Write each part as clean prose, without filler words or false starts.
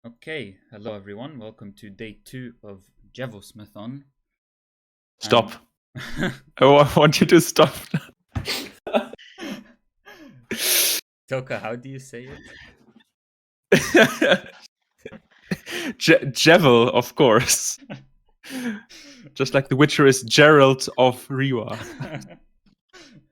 Okay, hello everyone. Welcome to day 2 of GevilSmathon. Stop. I want you to stop. Toka, how do you say it? Jevil, of course. Just like the Witcher is Geralt of Riwa.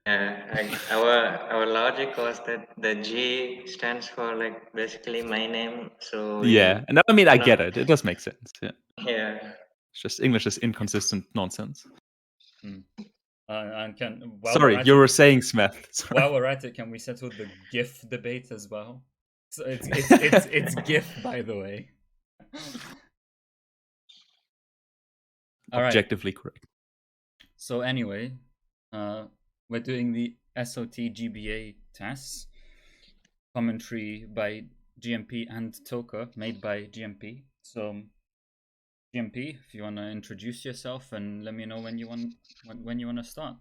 Our logic was that the G stands for like basically my name. So Yeah, and I mean I get it. It does make sense. Yeah. Yeah. It's just English is inconsistent nonsense. Sorry, you were saying Smith. While we're at it, can we settle the GIF debate as well? So it's GIF, by the way. Objectively correct. So anyway, we're doing the SOT GBA TAS commentary by GMP and Toka, made by GMP. So GMP, if you want to introduce yourself and let me know when you want to start.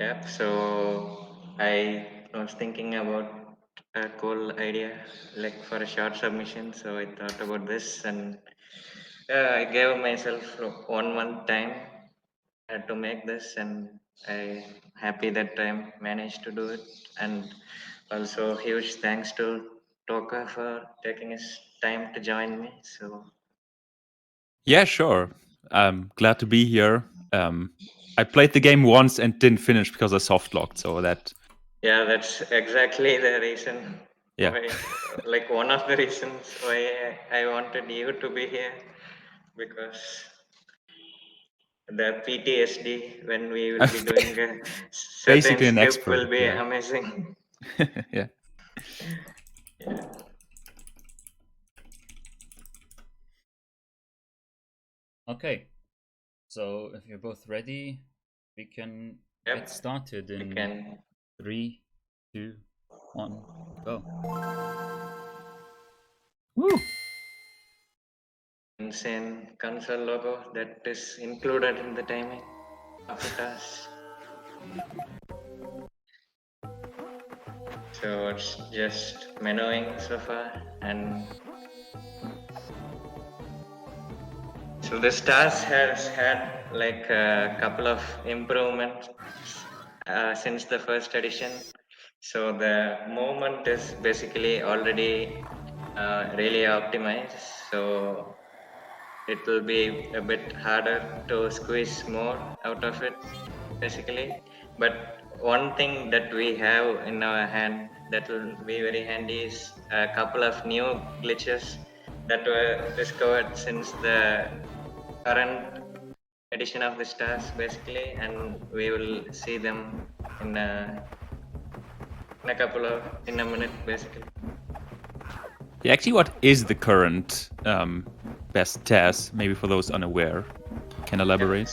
Yep. So I was thinking about a cool idea, like for a short submission. So I thought about this, and I gave myself 1 month time to make this, and I'm happy that I managed to do it. And also huge thanks to Toka for taking his time to join me. So yeah, sure. I'm glad to be here. I played the game once and didn't finish because I soft locked, so that. Yeah, that's exactly the reason. Yeah. Why, like one of the reasons why I wanted you to be here, because the PTSD when we will be doing a certain Basically an script expert, will be yeah. amazing. Yeah. Okay, so if you're both ready, we can get started in 3, 2, 1, go. Woo! Insane console logo that is included in the timing of the task. So it's just menuing so far, and so this task has had like a couple of improvements since the first edition. So the movement is basically already really optimized. So it will be a bit harder to squeeze more out of it, basically. But one thing that we have in our hand that will be very handy is a couple of new glitches that were discovered since the current edition of the stars, basically, and we will see them in a minute, basically. Yeah, actually, what is the current best TAS? Maybe for those unaware, can elaborate.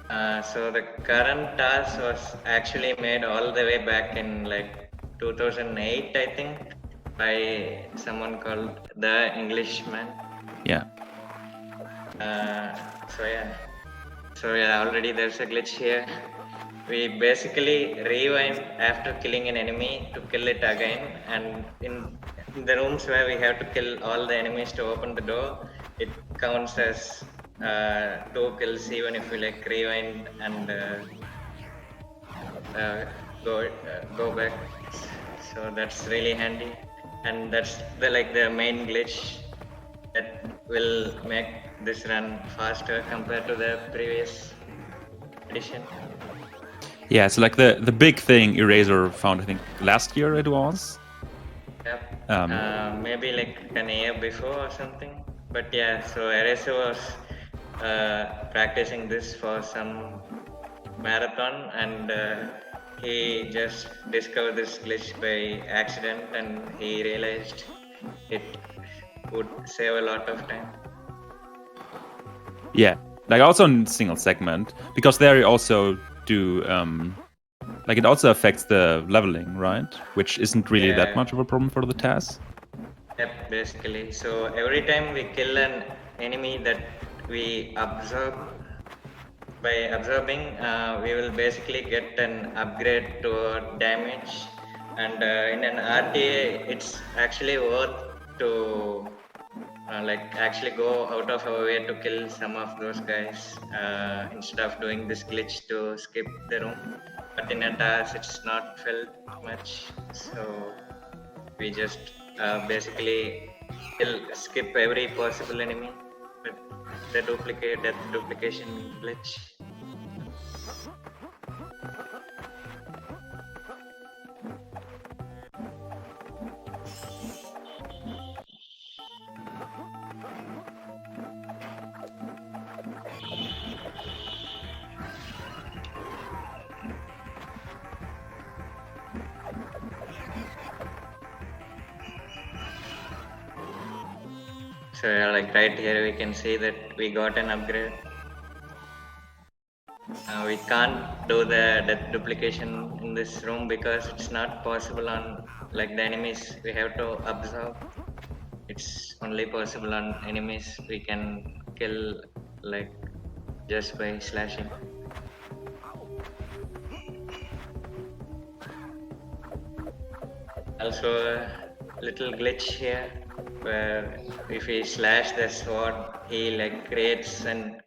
Yeah, so the current TAS was actually made all the way back in like 2008, I think, by someone called the Englishman. Yeah. So yeah, already there's a glitch here. We basically rewind after killing an enemy to kill it again, and in the rooms where we have to kill all the enemies to open the door, it counts as 2 kills even if we like rewind and go back. So that's really handy, and that's the main glitch that will make this run faster compared to the previous edition. Yeah, so like the big thing Eraser found, I think last year it was. Yep. Maybe like an year before or something. But yeah, so Eraser was practicing this for some marathon, and he just discovered this glitch by accident, and he realized it would save a lot of time. Yeah, like also in single segment, because there you also do like it also affects the leveling, right? Which isn't really that much of a problem for the TAS. Yep, basically. So every time we kill an enemy that we absorb, by absorbing, we will basically get an upgrade to our damage. And in an RTA, it's actually worth to like actually go out of our way to kill some of those guys instead of doing this glitch to skip the room. But in a TAS, it's not felt much, so we just basically skip every possible enemy with the death duplication glitch. So like right here we can see that we got an upgrade. We can't do the death duplication in this room because it's not possible on like the enemies we have to absorb. It's only possible on enemies we can kill like just by slashing. Also a little glitch here where if we slash the sword, he like creates an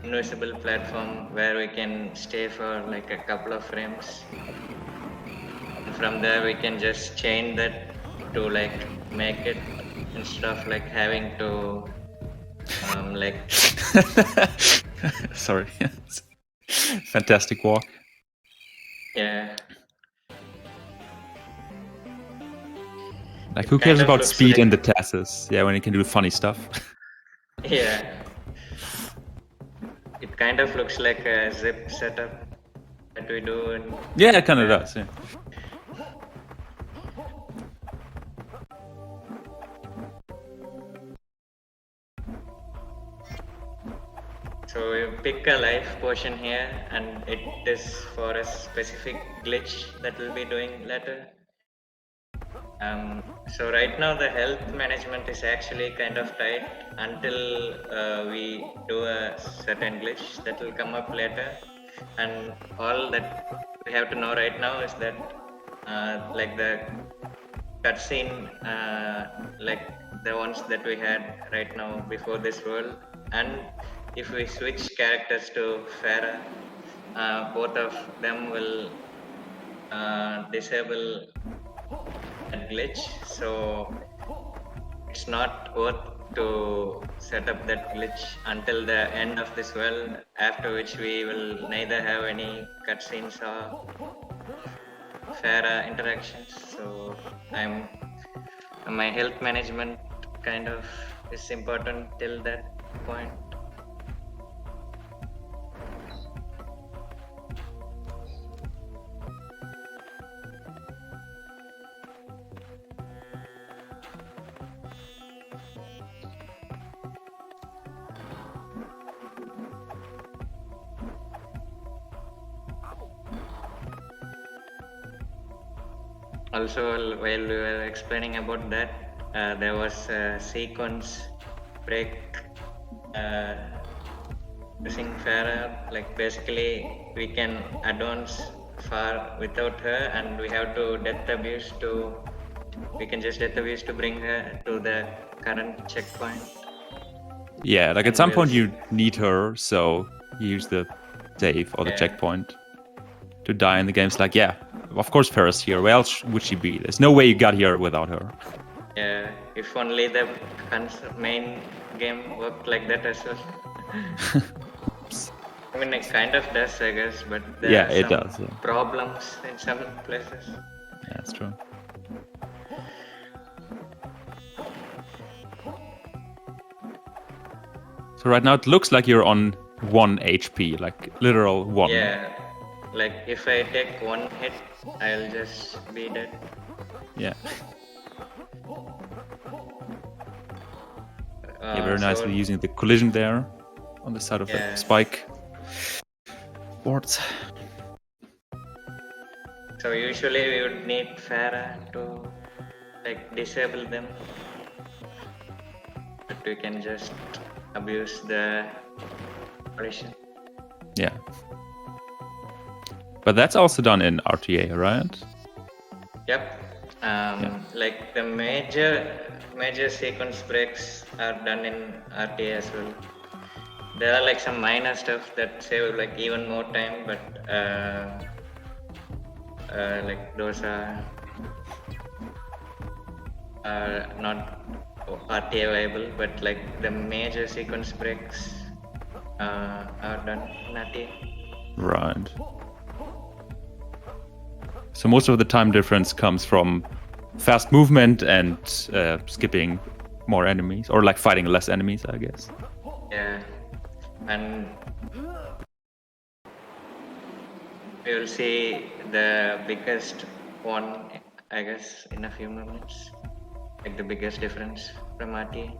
invisible platform where we can stay for like a couple of frames. And from there we can just chain that to like make it instead of like having to like Sorry. Fantastic walk. yeah. Like, It who cares kind of about looks speed like, in the TASs? Yeah, when you can do funny stuff. yeah. It kind of looks like a zip setup that we do in Yeah, it kind of does. Yeah. So we pick a life potion here and it is for a specific glitch that we'll be doing later. So right now the health management is actually kind of tight until we do a certain glitch that will come up later. And all that we have to know right now is that like the cutscene like the ones that we had right now before this world, and if we switch characters to Farah, both of them will disable that glitch, so it's not worth to set up that glitch until the end of this world, after which we will neither have any cutscenes or Farah interactions. So my health management kind of is important till that point. Also, while we were explaining about that, there was a sequence break using Farah. Like basically, we can advance far without her, and we have to death abuse to. We can just death abuse to bring her to the current checkpoint. Yeah, like at some point you need her, so you use the save or the checkpoint to die in the games. Like, yeah, of course Farah's here. Where else would she be? There's no way you got here without her. Yeah, if only the main game worked like that as well. I mean, it kind of does, I guess, but there are some problems in some places. Yeah, that's true. So right now it looks like you're on 1 HP, like literal 1. Yeah, like if I take 1 hit, I'll just be dead. Yeah. Yeah, very nicely using the collision there on the side of the spike boards. So usually we would need Farah to like disable them, but we can just abuse the collision. Yeah. But that's also done in RTA, right? Yep. Like the major major sequence breaks are done in RTA as well. There are like some minor stuff that save like even more time, but like those are not RTA viable. But like the major sequence breaks are done in RTA. Right. So most of the time difference comes from fast movement and skipping more enemies, or like fighting less enemies, I guess. Yeah, and we will see the biggest one, I guess, in a few minutes. Like the biggest difference from RTA.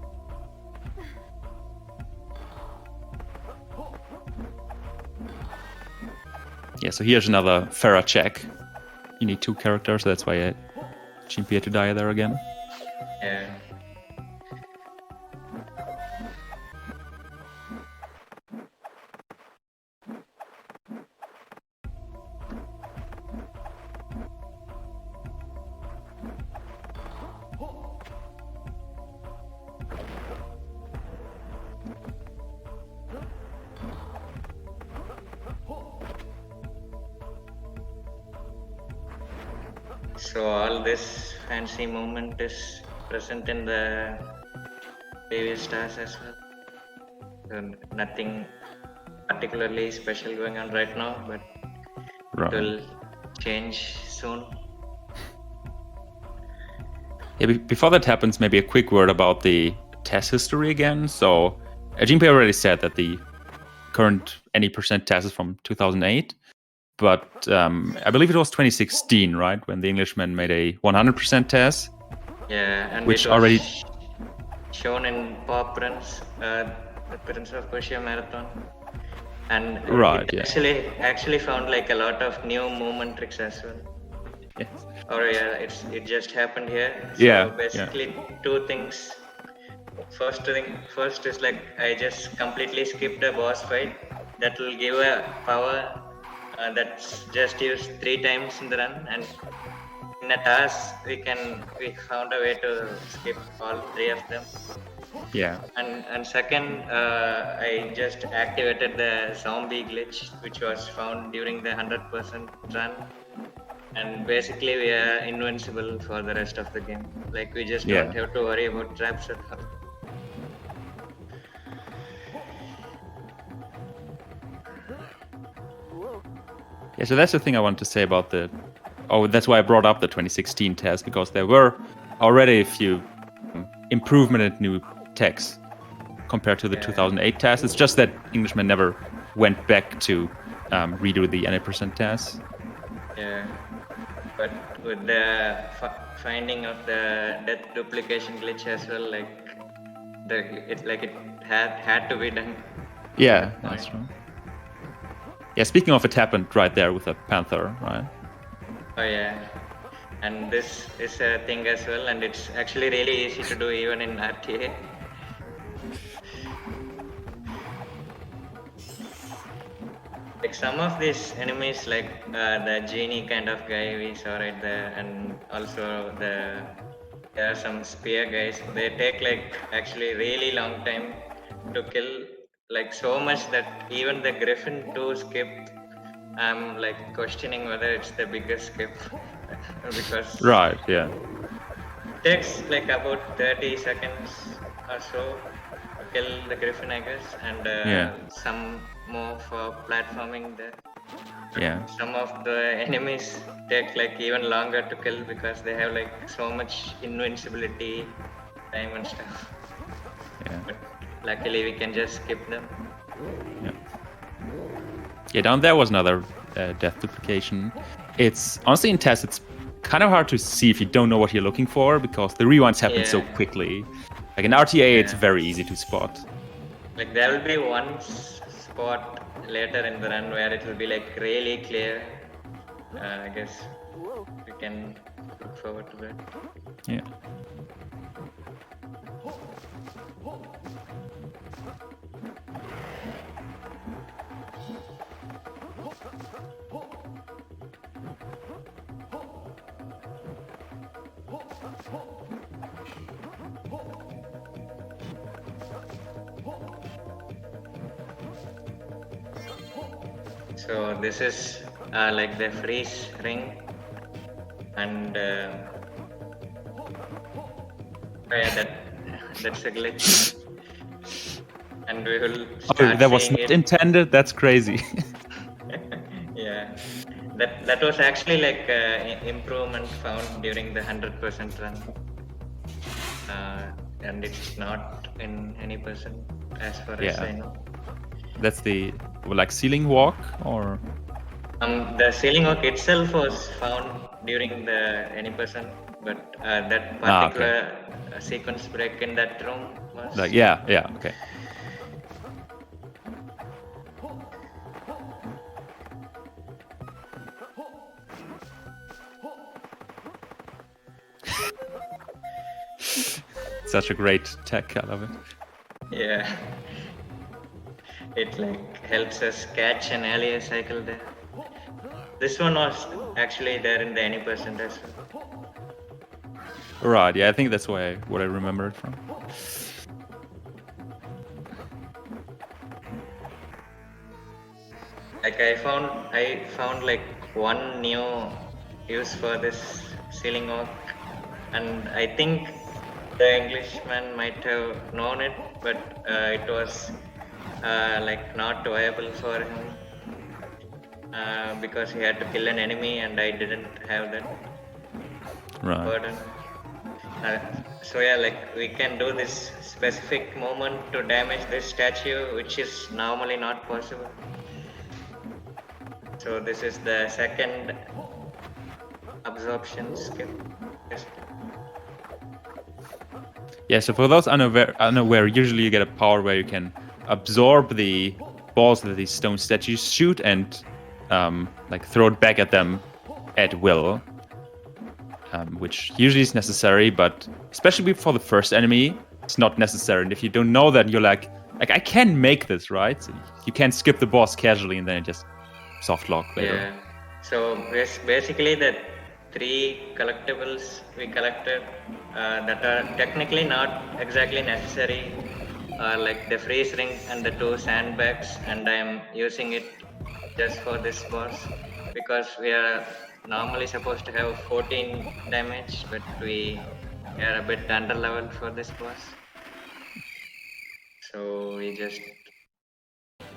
Yeah, so here's another Farah check. You need 2 characters, that's why GMP had to die there again. Yeah. So all this fancy movement is present in the previous TAS as well. So nothing particularly special going on right now, but Right. it will change soon. Yeah, before that happens, maybe a quick word about the TAS history again. So GMP already said that the current any percent TAS is from 2008. But I believe it was 2016, right, when the Englishman made a 100% TAS. Yeah, and which it was already shown in Pop Prince, the Prince of Persia marathon, and Right, it yeah. actually found like a lot of new movement tricks as well. Yes. Or yeah, it just happened here. Yeah, So basically, 2 things. First is like I just completely skipped a boss fight that will give a power that's just used 3 times in the run, and in a task we found a way to skip all 3 of them. Yeah. And second, I just activated the zombie glitch, which was found during the 100% run, and basically we are invincible for the rest of the game. Like we just don't Yeah. have to worry about traps at all. Yeah, so that's the thing I wanted to say about the... Oh, that's why I brought up the 2016 test, because there were already a few improvement and new techs compared to the 2008 test. It's just that Englishmen never went back to redo the NA% test. Yeah, but with the finding of the death duplication glitch as well, like it had to be done. Yeah, that's true. Yeah, speaking of, it happened right there with a Panther, right? Oh yeah, and this is a thing as well, and it's actually really easy to do even in RTA. Like some of these enemies, like the genie kind of guy we saw right there, and also there are some spear guys. They take like actually really long time to kill, like so much that even the Griffin 2 skip, I'm like questioning whether it's the biggest skip because Right, yeah. it takes like about 30 seconds or so to kill the Griffin, I guess, and some more for platforming there. Yeah. Some of the enemies take like even longer to kill because they have like so much invincibility time and stuff. Yeah. But luckily we can just skip them. Yeah, down there was another death duplication. It's honestly in TAS, it's kind of hard to see if you don't know what you're looking for, because the rewinds happen so quickly. Like in RTA, it's very easy to spot. Like there will be one spot later in the run where it will be like really clear. I guess we can look forward to that. Yeah. So this is like the freeze ring, and yeah, that's a glitch, and we will Oh, start that was seeing not it. intended. That's crazy. Yeah, that was actually like improvement found during the 100% run, and it's not in any percent as far as Yeah. I know. That's the like ceiling walk, or The ceiling work itself was found during the any percent, but that okay. particular sequence break in that room was. Like yeah, okay. Such a great tech. I love it. Yeah, it like helps us catch an earlier cycle there. This one was actually there in the any percent as well. Right. Yeah, I think that's what I remember it from. Like I found like one new use for this ceiling work, and I think the Englishman might have known it, but it was like not viable for him because he had to kill an enemy, and I didn't have that Right. burden. So yeah, like we can do this specific moment to damage this statue, which is normally not possible. So this is the second absorption skill. Yes. Yeah, so for those unaware, usually you get a power where you can absorb the balls that these stone statues shoot and like throw it back at them at will, which usually is necessary, but especially for the first enemy, it's not necessary. And if you don't know that, you're like I can make this, right? So you can't skip the boss casually and then it just soft lock later. Yeah. So basically the 3 collectibles we collected that are technically not exactly necessary are like the freeze ring and the 2 sandbags, and I am using it just for this boss because we are normally supposed to have 14 damage, but we are a bit under level for this boss. So we just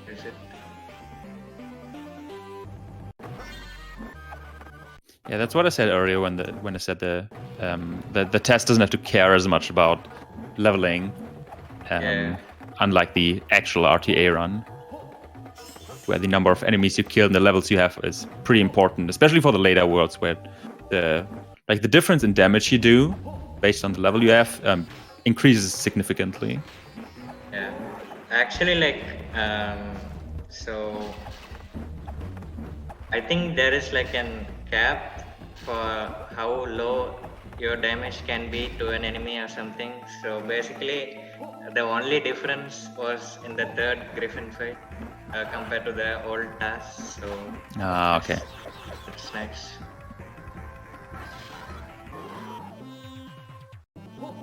use it. Yeah, that's what I said earlier when I said the test doesn't have to care as much about leveling, Yeah. unlike the actual RTA run, where the number of enemies you kill and the levels you have is pretty important, especially for the later worlds where the difference in damage you do based on the level you have increases significantly. Yeah, actually, like so I think there is like an cap for how low your damage can be to an enemy or something. So basically, the only difference was in the 3rd Griffin fight compared to the old TAS. So Okay. that's nice.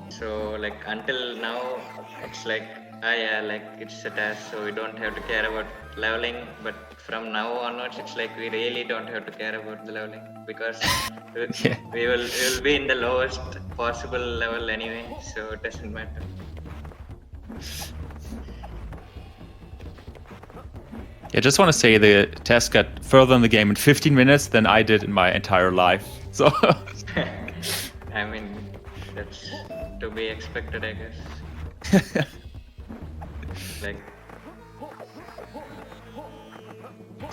So like until now, it's like yeah, like it's a task, so we don't have to care about leveling. But from now onwards, it's like we really don't have to care about the leveling because we will be in the lowest possible level anyway, so it doesn't matter. I just want to say the test got further in the game in 15 minutes than I did in my entire life. So I mean, that's to be expected, I guess. Like,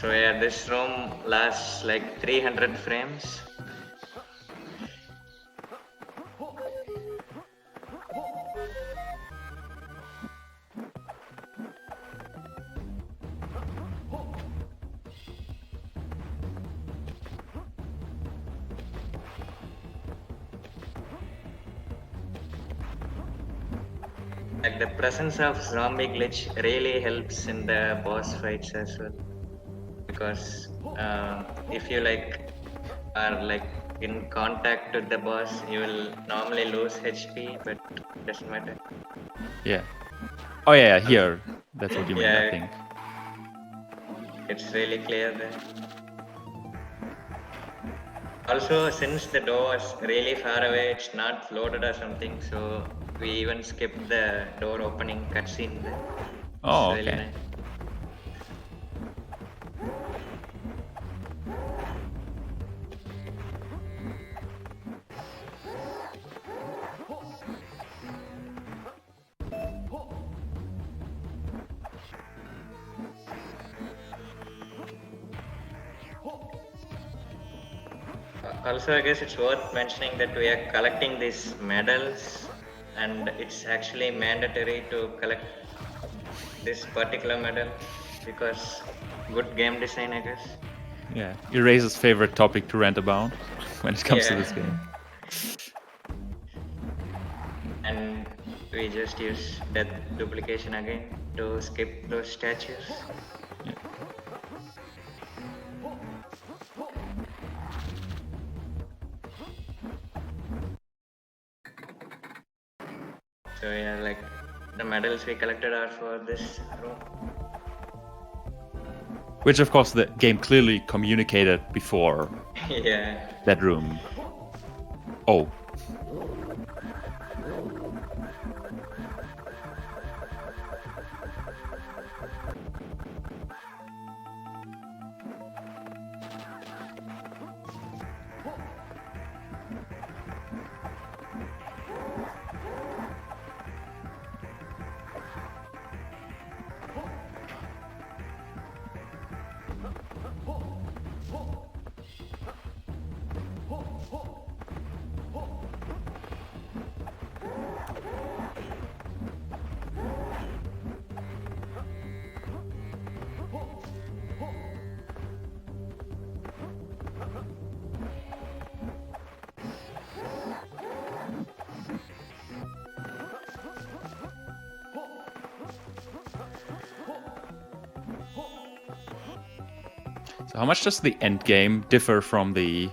so yeah, this room lasts like 300 frames. Like the presence of zombie glitch really helps in the boss fights as well, because if you like are like in contact with the boss, you will normally lose HP, but it doesn't matter. yeah. Oh yeah, here. That's what you mean, I Yeah. think. it's really clear there. Also, since the door was really far away, it's not loaded or something, so we even skipped the door opening cutscene there. Oh, It's really okay. nice. Also, I guess it's worth mentioning that we are collecting these medals, and it's actually mandatory to collect this particular medal because good game design, I guess. Yeah, Eraser's favorite topic to rant about when it comes to this game. And we just use death duplication again to skip those statues. Yeah. So yeah, like the medals we collected are for this room. Which, of course, the game clearly communicated before Yeah. that room. Oh. So how much does the end game differ from the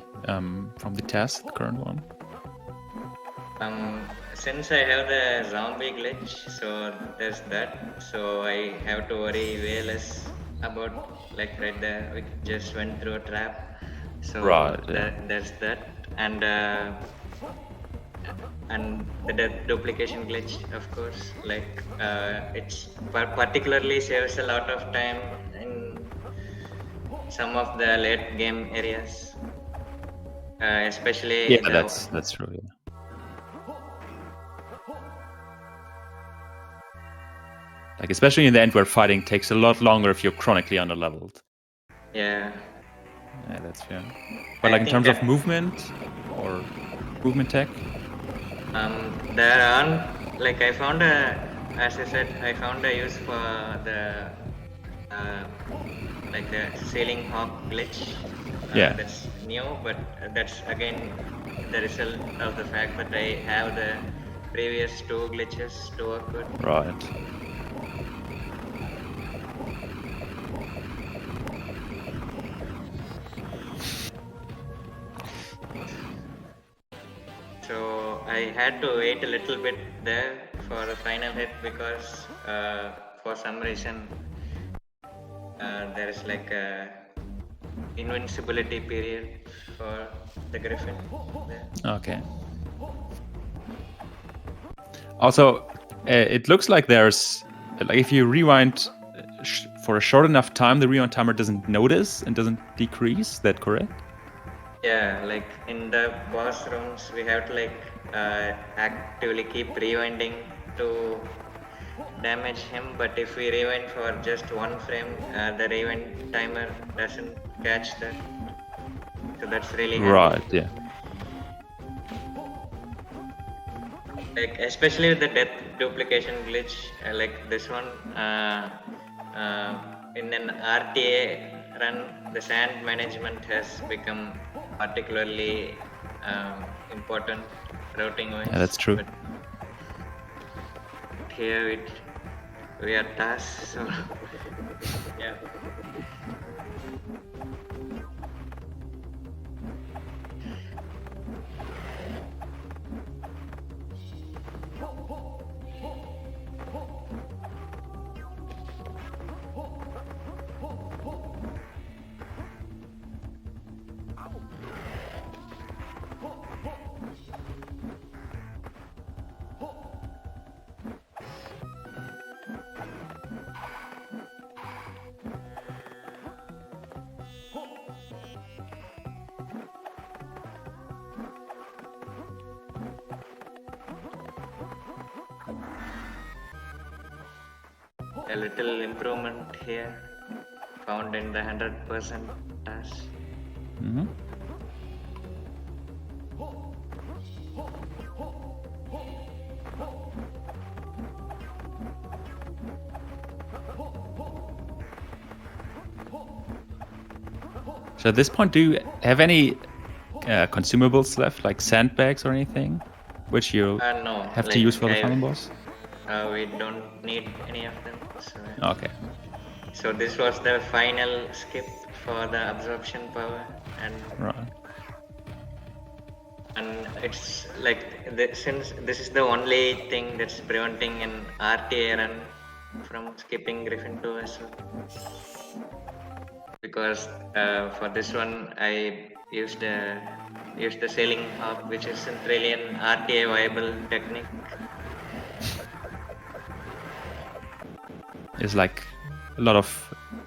TAS, the current one? Since I have the zombie glitch, so there's that. So I have to worry way less about like right there. We just went through a trap. So Right, yeah. there's that, and the death duplication glitch, of course. Like it's particularly saves a lot of time in some of the late game areas, especially Yeah, that's true. Yeah. Like especially in the end where fighting takes a lot longer if you're chronically underleveled. Yeah. Yeah, that's fair. But like in terms of movement or movement tech? There aren't, like I found as I said, I found a use for the like the ceiling hop glitch. Yeah. That's new, but that's again the result of the fact that I have the previous two glitches to work with. Right. So I had to wait a little bit there for the final hit because for some reason there is like a invincibility period for the griffin there. Okay. Also, it looks like there's like if you rewind for a short enough time, the rewind timer doesn't notice and doesn't decrease. Is that correct? Yeah, like in the boss rooms, we have to like actively keep rewinding to damage him. But if we rewind for just one frame, the rewind timer doesn't catch that. So that's really handy. Right. Yeah. Like especially with the death duplication glitch, like this one, in an RTA run, the sand management has become particularly important routing wise. Yeah, that's true. But here we are TAS, so yeah. a little improvement here found in the 100% TAS. Mhm. So at this point, do you have any consumables left, like sandbags or anything, which you No, have to use for the final boss? We don't need any of them. So, Okay. so this was the final skip for the absorption power, Right. and it's like since this is the only thing that's preventing an RTA run from skipping Griffin 2 as well. Because for this one I used the sailing hop, which isn't really an RTA viable technique. It's like a lot of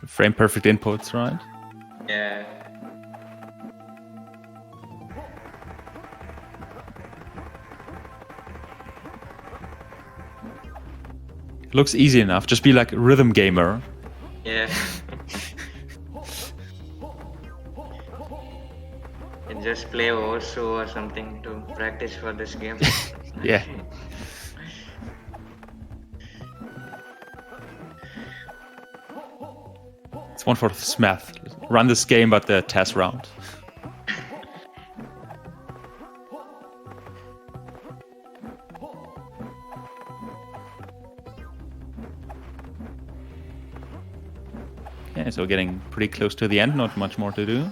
frame perfect inputs, right? Yeah. It looks easy enough. Just be like a rhythm gamer. Yeah. And just play Osu or something to practice for this game. Yeah. It's one for Smath. Run this game at the TAS round. Okay, so getting pretty close to the end, not much more to do.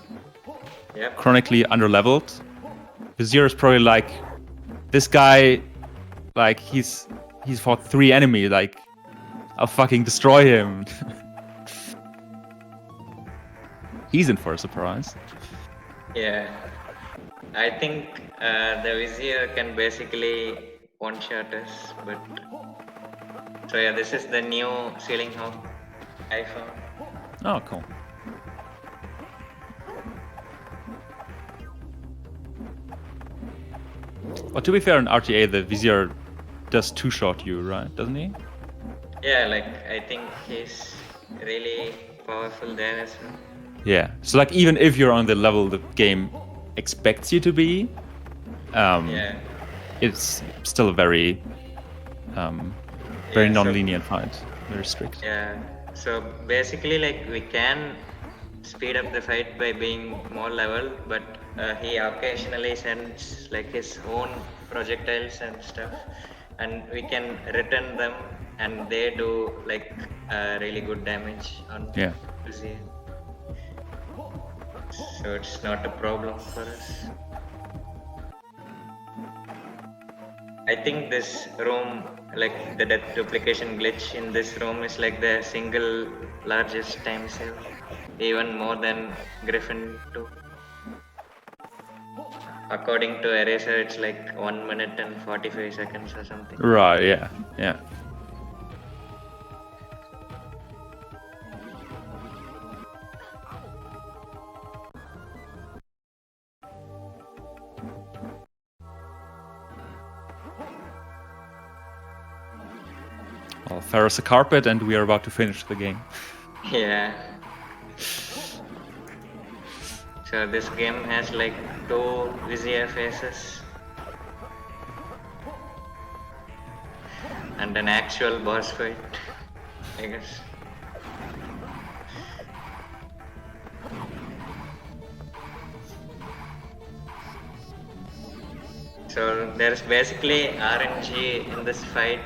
Yep. Chronically underleveled. Vizier is probably like, this guy, like he's fought 3 enemies, like I'll fucking destroy him. He's in for a surprise. Yeah. I think the Vizier can basically one-shot us, but... So yeah, this is the new ceiling hop I found. Oh, cool. Well, to be fair, in RTA, the Vizier does 2-shot you, right? Doesn't he? Yeah, like I think he's really powerful there as well. Yeah. So like even if you're on the level the game expects you to be, Yeah. it's still a very Yeah, non-linear fight. Very strict. Yeah. So basically, like we can speed up the fight by being more level, but he occasionally sends like his own projectiles and stuff, and we can return them, and they do like really good damage on Yeah. Vizier. So it's not a problem for us. I think this room, like the death duplication glitch in this room, is like the single largest time save, even more than Griffin 2. According to Eraser, it's like 1 minute and 45 seconds or something. Right. Yeah. Yeah. Well, Ferris a carpet, and we are about to finish the game. Yeah. So this game has like 2 Vizier phases and an actual boss fight, I guess. So there's basically RNG in this fight,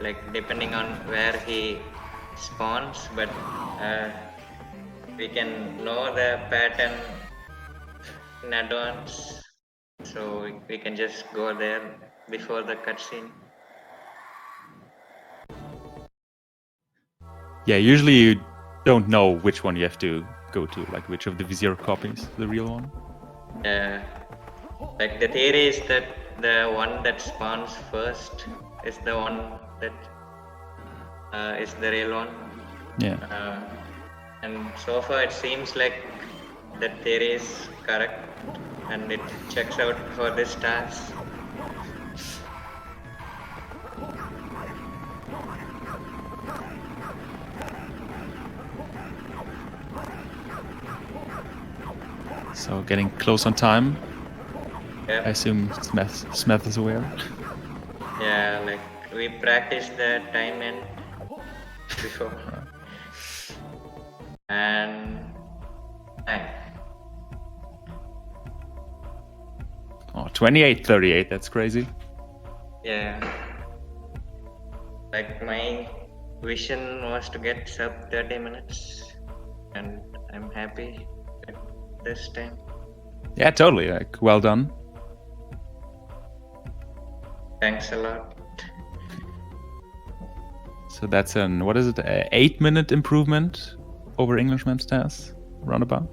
like depending on where he spawns, but we can know the pattern in advance, so we can just go there before the cutscene. Yeah. Usually you don't know which one you have to go to, like which of the Vizier copies, the real one. Yeah. Like the theory is that the one that spawns first is the one that is the real one. Yeah. And so far it seems like that theory is correct and it checks out for this task. So getting close on time. Yep. I assume Smith is aware. Yeah, like we practiced the time end before. And time. Oh, 28:38. That's crazy. Yeah. Like my vision was to get sub 30 minutes, and I'm happy with this time. Yeah, totally. Like, well done. Thanks a lot. So that's an, what is it, 8-minute improvement over Englishman's TAS, roundabout?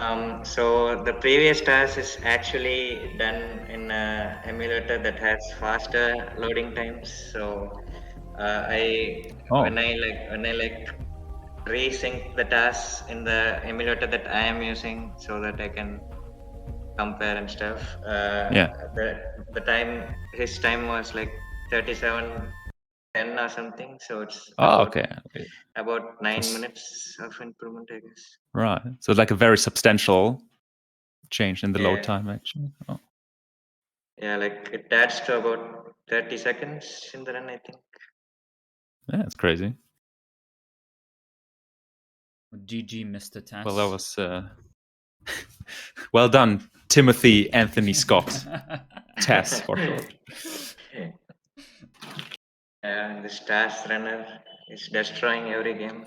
So the previous task is actually done in an emulator that has faster loading times. So when I resync the tasks in the emulator that I am using, so that I can compare and stuff. Yeah. The time, his time was like 37:10 or something. So it's Oh, okay. about 9 minutes of improvement, I guess. Right. So it's like a very substantial change in the load Yeah. time, actually. Oh. Yeah, like it adds to about 30 seconds in the run, I think. Yeah, it's crazy. GG, Mr. TAS. Well, that was well done, Timothy Anthony Scott. TAS for short. The Stars runner is destroying every game.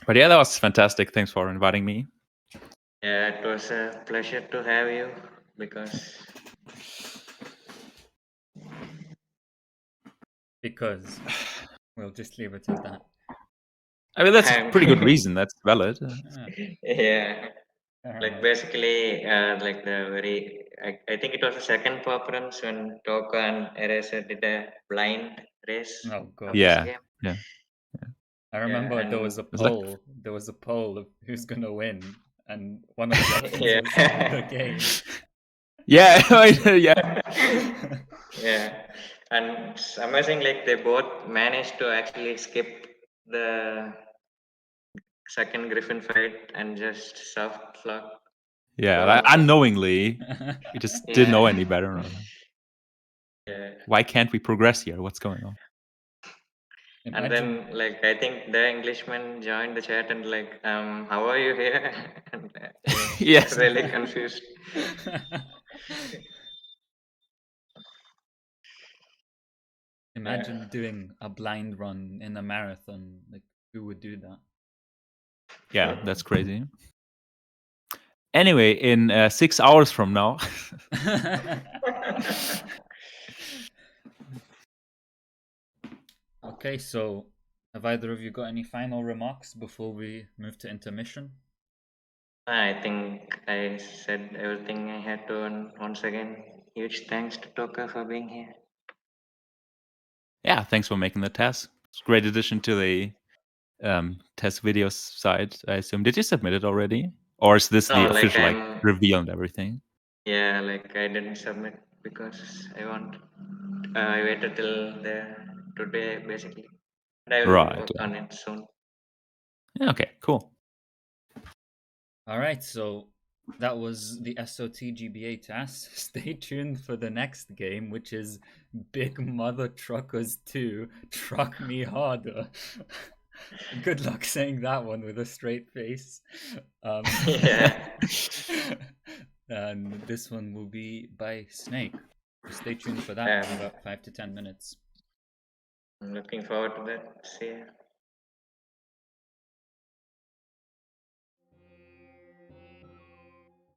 But yeah, that was fantastic. Thanks for inviting me. Yeah, it was a pleasure to have you because we'll just leave it at that. I mean, that's a pretty good reason. That's valid. Yeah. Fair Like enough. basically, like the very, I think it was the second pop runs when Toka and Eraser did a blind race Oh god. of this Yeah. game. Yeah. I remember and there was a It's like- poll. There was a poll of who's gonna win, and one of the options Yeah. was the game. Yeah. Yeah. Yeah, and it's amazing. Like they both managed to actually skip the second Griffin fight and just soft lock. Yeah. Like, both. unknowingly, we just didn't know any better. Yeah. Why can't we progress here? What's going on? And Imagine. then, like, I think the Englishman joined the chat and like, how are you here? And he was Yes. really confused. Imagine doing a blind run in a marathon. Like, who would do that? Yeah, that's crazy. Anyway, in 6 hours from now. Okay, so have either of you got any final remarks before we move to intermission? I think I said everything I had to, and once again, huge thanks to Toka for being here. Yeah, thanks for making the test. It's a great addition to the test videos side, I assume. Did you submit it already? Or is this the No, like official I'm, reveal and everything? yeah, like I didn't submit because I waited till today basically. And I will Right. work on it soon. Yeah, okay, cool. All right, so that was the SOT GBA task. Stay tuned for the next game, which is Big Mother Truckers 2 Truck Me Harder. Good luck saying that one with a straight face. Yeah. And this one will be by Snake. So stay tuned for that in about 5 to 10 minutes. I'm looking forward to that. See ya.